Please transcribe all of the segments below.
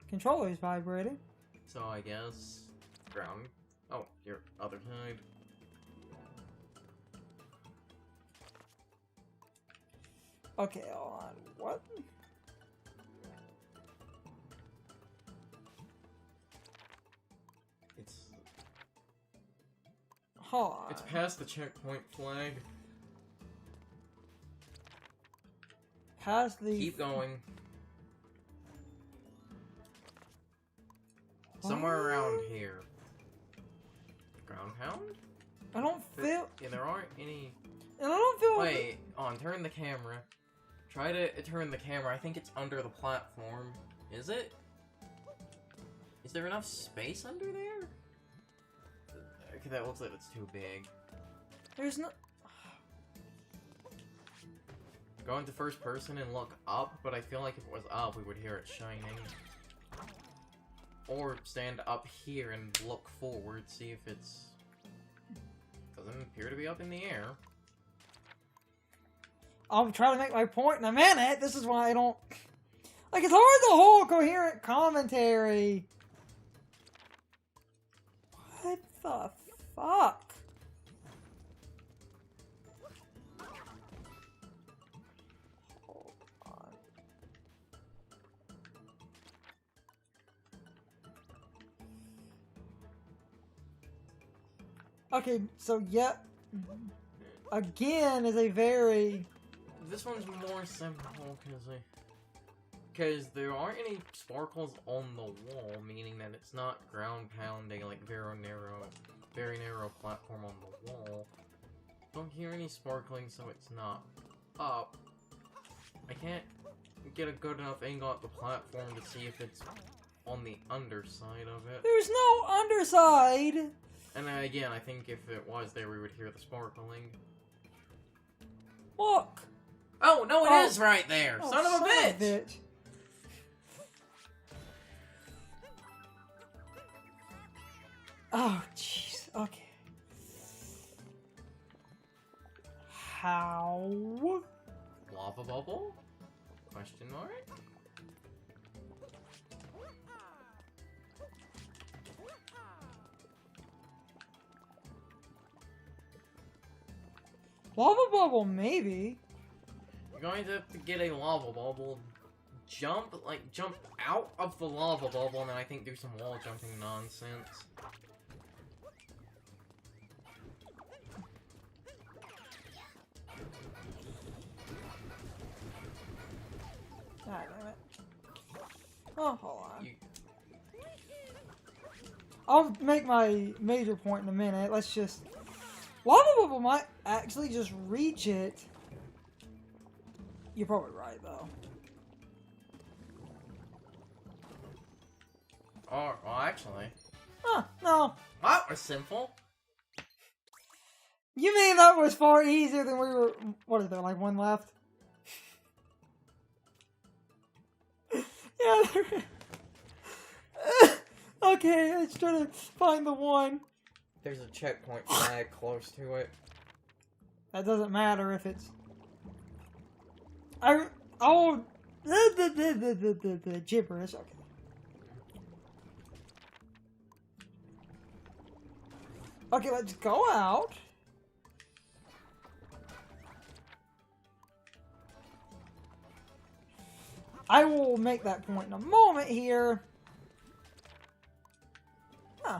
controller's vibrating. So I guess ground. Oh, your other side. Okay, hold on. What? Hold on. It's past the checkpoint flag. Past the... Keep going. Somewhere around here. Ground pound? I don't feel... Yeah, there aren't any... And I don't feel... Wait, turn the camera. Try to turn the camera. I think it's under the platform. Is it? Is there enough space under there? Okay, that looks like it's too big. There's no... Go into first person and look up, but I feel like if it was up, we would hear it shining. Or stand up here and look forward, see if it's... Doesn't appear to be up in the air. I'll try to make my point in a minute. This is why I don't... Like, it's hard to hold coherent commentary. What the fuck? Hold on. Okay, so yeah, again is a very... This one's more simple, because there aren't any sparkles on the wall, meaning that it's not ground pounding, like very narrow platform on the wall. Don't hear any sparkling, so it's not up. I can't get a good enough angle at the platform to see if it's on the underside of it. There's no underside! And then again, I think if it was there, we would hear the sparkling. Look! Oh, no, it is right there! Oh, son of a bitch! Oh, jeez. Okay. How? Lava bubble? Question mark? Lava bubble, maybe. You're going to have to get a lava bubble, jump out of the lava bubble, and then I think do some wall jumping nonsense. Ah, damn it. Oh, hold on. I'll make my major point in a minute. Let's just... Lava bubble might actually just reach it. You're probably right, though. Oh, well, actually. Huh, no. That was simple. You mean that was far easier than we were... What is there, like one left? Yeah, there... Okay, let's try to find the one. There's a checkpoint flag close to it. That doesn't matter if it's... Oh... The gibberish, okay. Okay, let's go out. I will make that point in a moment here. Huh.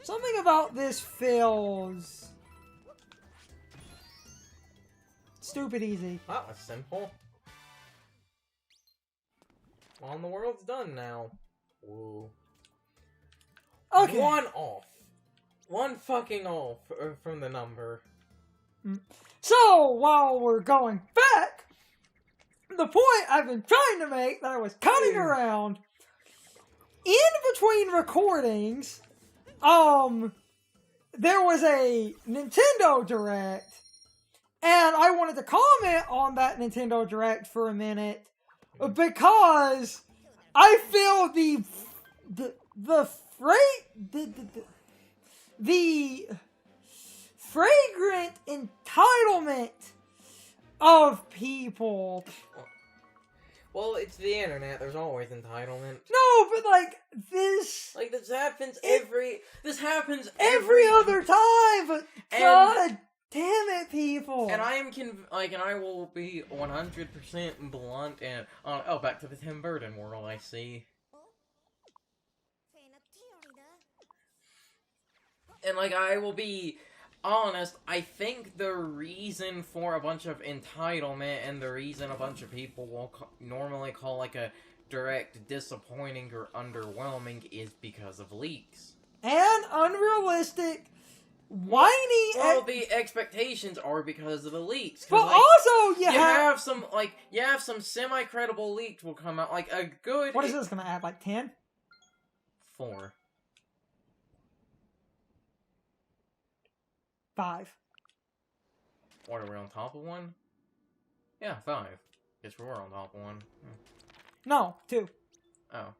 Something about this feels... stupid easy. That was simple. Well, and the world's done now. Woo. Okay. One off. One fucking off from the number. So, while we're going back, the point I've been trying to make that I was cutting around, in between recordings, there was a Nintendo Direct, and I wanted to comment on that Nintendo Direct for a minute, because I feel the fragrant entitlement of people. Well, it's the internet. There's always entitlement. No, but like this. Like this happens This happens every other time. But God damn it, people. And I am and I will be 100% blunt and back to the Tim Burton world. I see. And like I will be honest, I think the reason for a bunch of entitlement and the reason a bunch of people will normally call like a direct disappointing or underwhelming is because of leaks. And unrealistic, whiny... Well, the expectations are because of the leaks. But like, also, you have some semi-credible leaks will come out, like a good... What is this gonna add, like 10? 4. 5. What, are we on top of 1? Yeah, 5. Guess we're on top of 1. No, 2. Oh.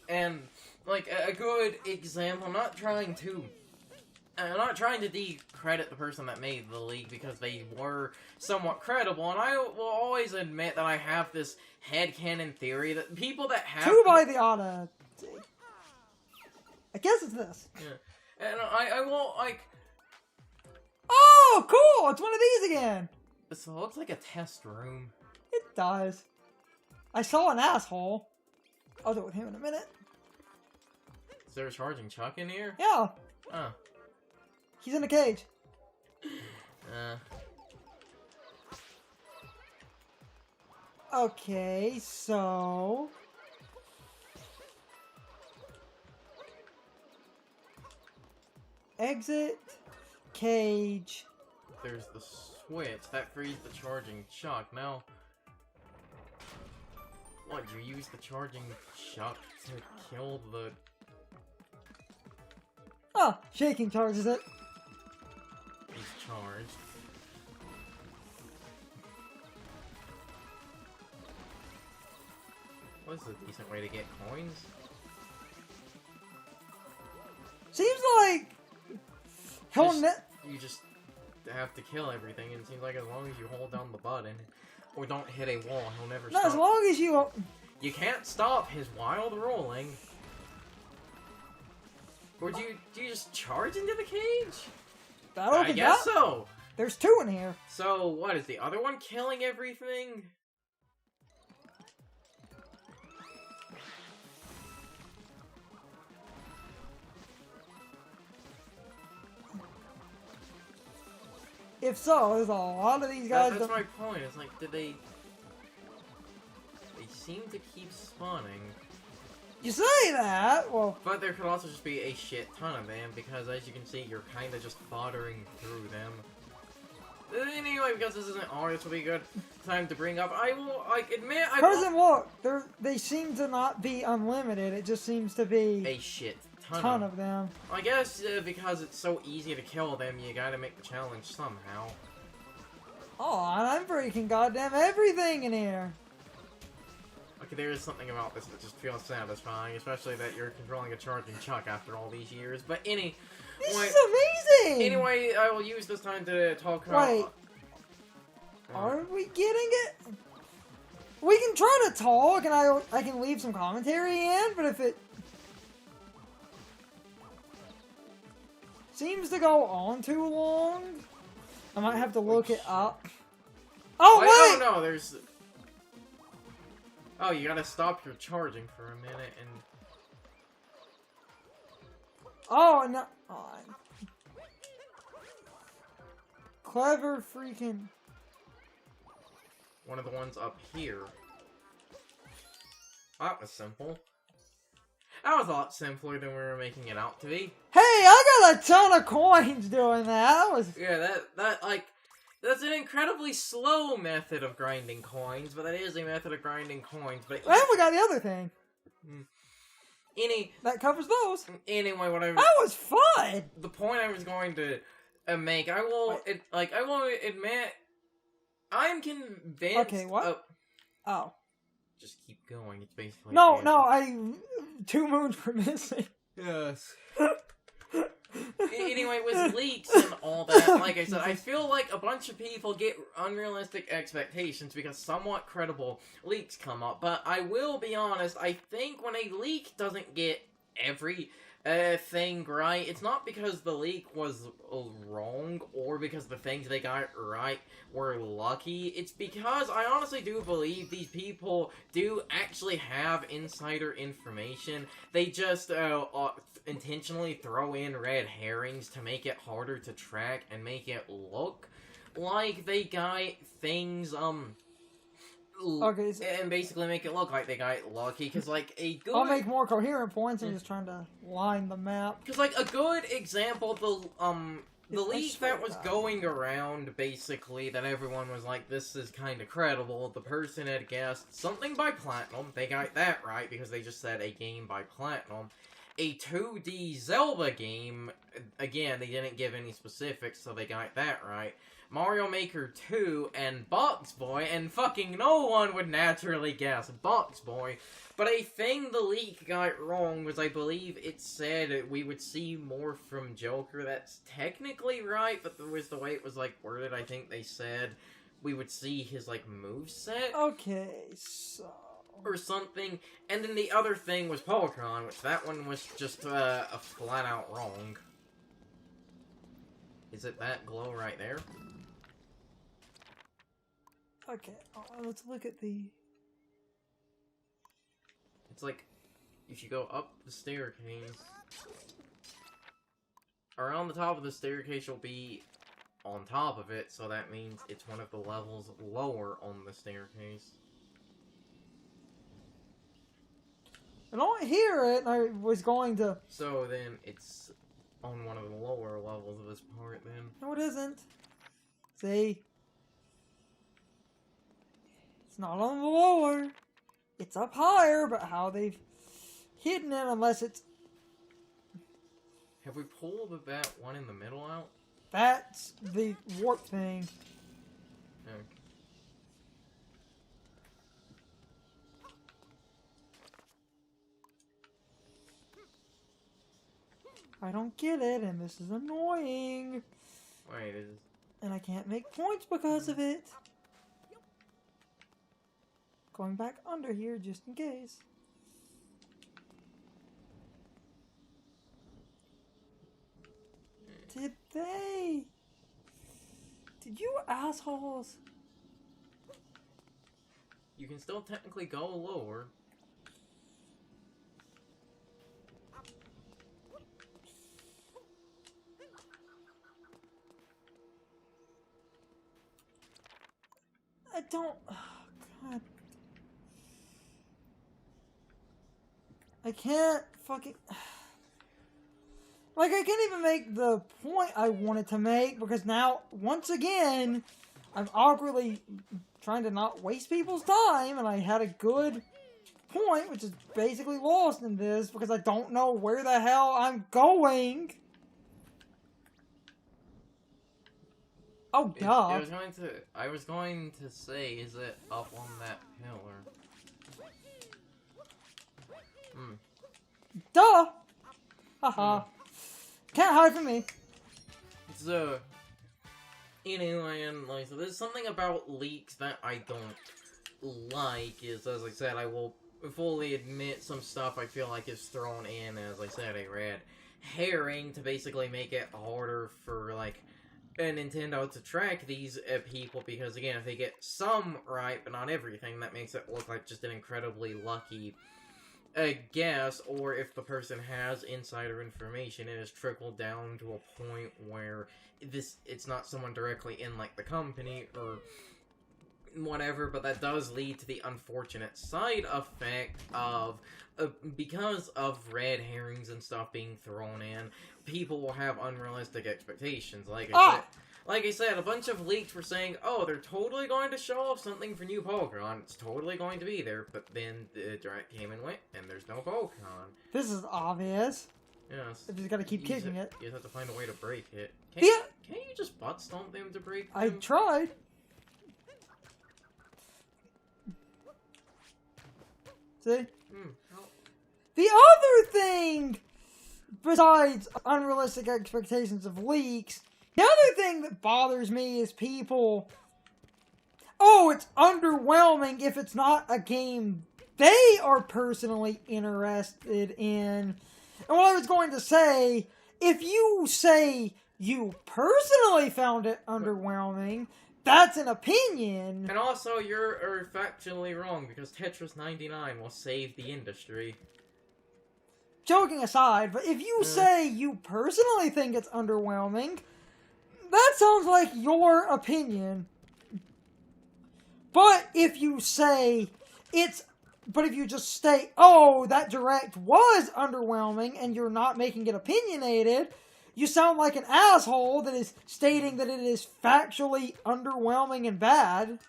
And, like, a good example, I'm not trying to decredit the person that made the league because they were somewhat credible, and I will always admit that I have this headcanon theory that people that have... 2 by the Odyssey. I guess it's this. Yeah. And I will, like... Oh, cool! It's one of these again! This looks like a test room. It does. I saw an asshole. I'll do it with him in a minute. Is there a charging Chuck in here? Yeah. Oh. He's in a cage. Okay, so... Exit. Cage. There's the switch. That frees the charging Chuck. Now... What, you use the charging Chuck to kill the... Oh, shaking charges it. He's charged. What's a decent way to get coins? Seems like... You just have to kill everything, and it seems like as long as you hold down the button, or don't hit a wall, he'll never stop. No, as long as you... You can't stop his wild rolling. Or do you just charge into the cage? I guess so. There's 2 in here. So, what, is the other one killing everything? If so, there's a lot of these guys... That's my point. It's like, did they... They seem to keep spawning. You say that, well... But there could also just be a shit ton of them, because as you can see, you're kind of just foddering through them. Anyway, because this isn't all, this will be a good time to bring up. I will, like, admit... look, they seem to not be unlimited. It just seems to be... a shit ton of them. I guess because it's so easy to kill them, you gotta make the challenge somehow. Oh, and I'm breaking goddamn everything in here. Okay, there is something about this that just feels satisfying, especially that you're controlling a charging Chuck after all these years. But this is amazing! Anyway, I will use this time to talk about... Wait. Are we getting it? We can try to talk, and I can leave some commentary in, but if it... seems to go on too long, I might have to look it up. Oh, wait! Oh, no, there's... Oh, you gotta stop your charging for a minute and... Oh, no. Clever freaking... One of the ones up here. That was simple. That was a lot simpler than we were making it out to be. Hey, I got a ton of coins doing that. Yeah, that's an incredibly slow method of grinding coins, but that is a method of grinding coins. But and we got the other thing. That covers those. Anyway, that was fun. The point I was going to make, I will admit, I'm convinced. Okay, what? Oh. Just keep going. It's basically... No, 2 moons were missing. Yes. Anyway, with leaks and all that, like I said, I feel like a bunch of people get unrealistic expectations because somewhat credible leaks come up. But I will be honest, I think when a leak doesn't get every thing right, it's not because the leak was wrong or because the things they got right were lucky. It's because I honestly do believe these people do actually have insider information. They just intentionally throw in red herrings to make it harder to track and make it look like they got things Okay, so and basically make it look like they got lucky, because like a good I'll make more coherent points. I'm just trying to line the map. because like a good example, the I leak swear that was to God. going around, basically, that everyone was like, this is kind of credible. The person had guessed something by Platinum. They got that right because they just said a game by Platinum. A 2D Zelda game. Again, they didn't give any specifics, so they got that right. Mario Maker 2 and Box Boy, and fucking no one would naturally guess Box Boy. But a thing the leak got wrong was, I believe it said we would see more from Joker. That's technically right, but was the way it was like worded. I think they said we would see his like moveset Okay, so or something. And then the other thing was Polygon, which that one was just a flat out wrong. Is it that glow right there? okay, let's look at the. It's like, if you go up the staircase, around the top of the staircase you'll be on top of it, so that means it's one of the levels lower on the staircase. I don't hear it, and I was going to. So then it's on one of the lower levels of this part then. No, it isn't. See? It's not on the lower. It's up higher, but how they've hidden it, unless it's. Have we pulled that one in the middle out? That's the warp thing. Okay. I don't get it, and this is annoying. Wait, is... And I can't make points because of it. Going back under here just in case. Did they? Did you assholes? You can still technically go lower. I don't. Oh, God. I can't fucking. Like, I can't even make the point I wanted to make because now, once again, I'm awkwardly trying to not waste people's time, and I had a good point, which is basically lost in this because I don't know where the hell I'm going. Oh, duh. I was going to say, is it up on that pillar? Hmm. Duh! Haha. Can't hide from me. So, anyway, and like, so there's something about leaks that I don't like, is, as I said, I will fully admit some stuff I feel like is thrown in, as I said, a red herring to basically make it harder for, like, Nintendo to track these people, because again, if they get some right, but not everything, that makes it look like just an incredibly lucky guess, or if the person has insider information, it has trickled down to a point where it's not someone directly in, like, the company, or whatever, but that does lead to the unfortunate side effect of, because of red herrings and stuff being thrown in, people will have unrealistic expectations. Like I said, a bunch of leaks were saying, oh, they're totally going to show off something for new Pokemon. It's totally going to be there, but then the direct came and went, and there's no Pokemon. This is obvious. Yes. I just gotta keep kicking it. You have to find a way to break it. Yeah. Can't you just butt stomp them to break them? I tried. See? How? The other thing besides unrealistic expectations of leaks, the other thing that bothers me is people, oh, it's underwhelming if it's not a game they are personally interested in. And what I was going to say, if you say you personally found it underwhelming, that's an opinion. And also, you're factually wrong, because Tetris 99 will save the industry. Joking aside, but if you say you personally think it's underwhelming, that sounds like your opinion. But if you just state, oh, that direct was underwhelming, and you're not making it opinionated, you sound like an asshole that is stating that it is factually underwhelming and bad.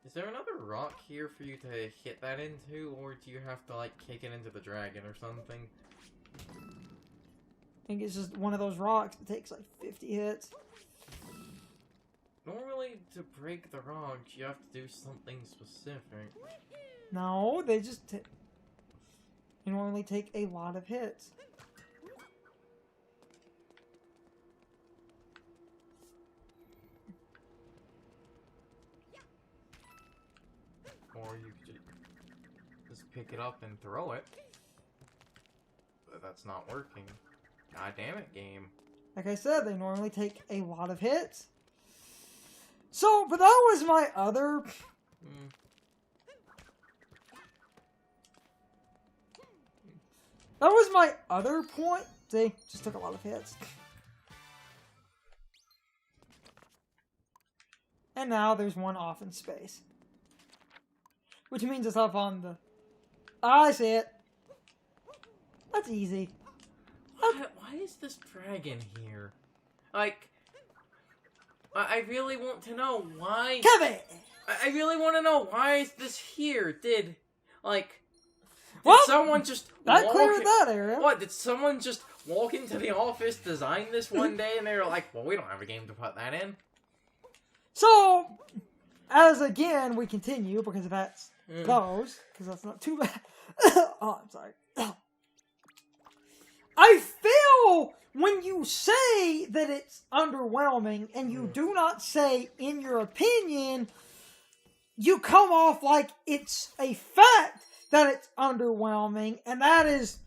Is there another rock here for you to hit that into, or do you have to, like, kick it into the dragon or something? I think it's just one of those rocks that takes like 50 hits. Normally, to break the rocks, you have to do something specific. No, they just you normally take a lot of hits. Or you could just pick it up and throw it. But that's not working. God damn it, game. Like I said, they normally take a lot of hits. So, but that was my other... That was my other point. See, just took a lot of hits. And now there's one off in space. Which means it's up on the... I see it. That's easy. Why is this dragon here? Like, I really want to know why... Kevin! I really want to know why is this here? Did Well, someone just that cleared that area. What, did someone just walk into the office, design this one day, and they were like, well, we don't have a game to put that in? So, as again, we continue, because that's those, because that's not too bad. Oh, I'm sorry. I feel when you say that it's underwhelming, and you do not say, in your opinion, you come off like it's a fact that it's underwhelming, and that is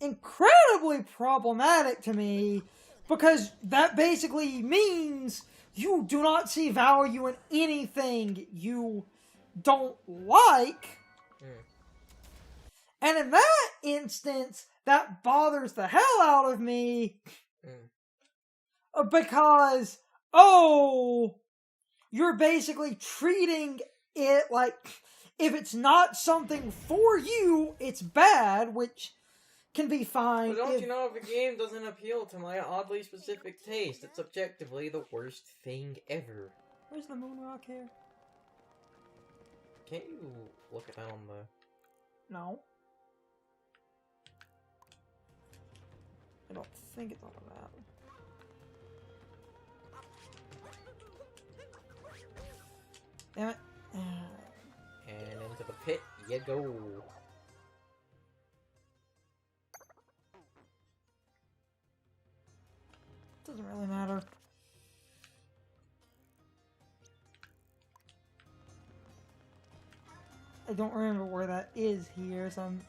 incredibly problematic to me, because that basically means you do not see value in anything you don't like. And in that instance, that bothers the hell out of me, because, oh, you're basically treating it like, if it's not something for you, it's bad, which can be fine. But don't you know, if a game doesn't appeal to my oddly specific taste, it's objectively the worst thing ever. Where's the moon rock here? Can't you look at that on the... No. I don't think it's on the map. Damn it. And into the pit you go. Doesn't really matter. I don't remember where that is here, so I'm...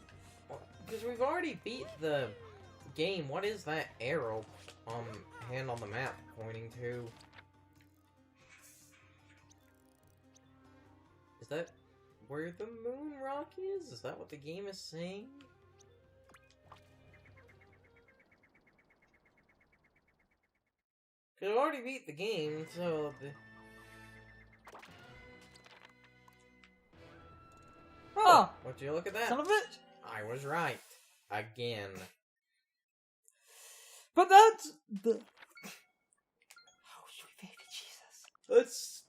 Because we've already beat the game. What is that arrow hand on the map pointing to? Is that where the moon rock is? Is that what the game is saying? Because I've already beat the game, so... Oh! Would you look at that? Son of a bitch! I was right. Again. But that's the... Oh, sweet baby Jesus.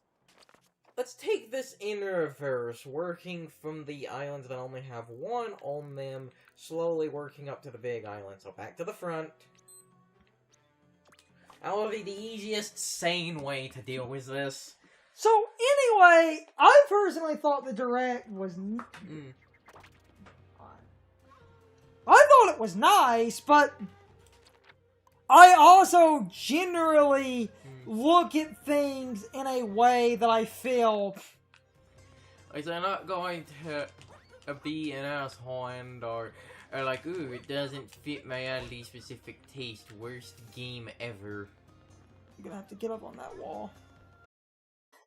Let's take this in reverse, working from the islands that only have one on them, slowly working up to the big island. So back to the front. That would be the easiest, sane way to deal with this. So, anyway, I personally thought the Direct was... I thought it that was nice, but I also generally look at things in a way that I feel... Like, I'm not going to be an asshole or like, ooh, it doesn't fit my oddly specific taste. Worst game ever. You're gonna have to get up on that wall.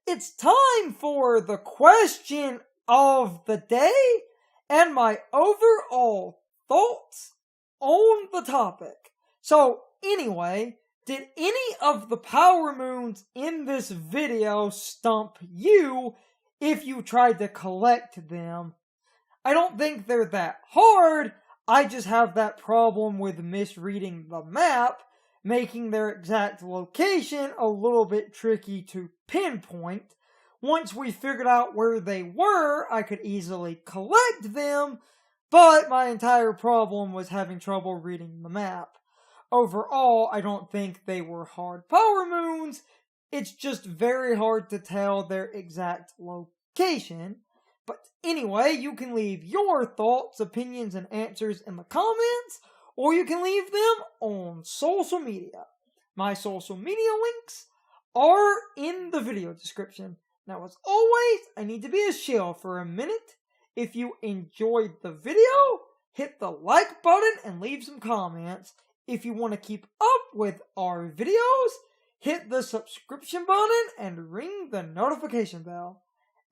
It's time for the question of the day and my overall thoughts on the topic. So, anyway, did any of the power moons in this video stump you if you tried to collect them? I don't think they're that hard, I just have that problem with misreading the map, making their exact location a little bit tricky to pinpoint. Once we figured out where they were, I could easily collect them, but my entire problem was having trouble reading the map. Overall, I don't think they were hard power moons, it's just very hard to tell their exact location. But anyway, you can leave your thoughts, opinions, and answers in the comments, or you can leave them on social media. My social media links are in the video description. Now, as always, I need to be a shill for a minute. If you enjoyed the video, hit the like button and leave some comments. If you want to keep up with our videos, hit the subscription button and ring the notification bell.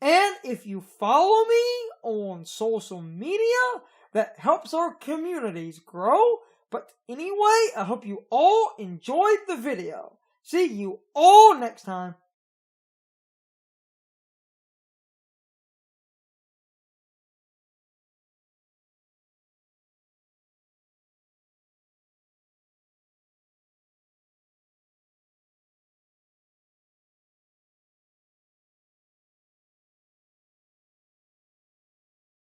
And if you follow me on social media, that helps our communities grow. But anyway, I hope you all enjoyed the video. See you all next time.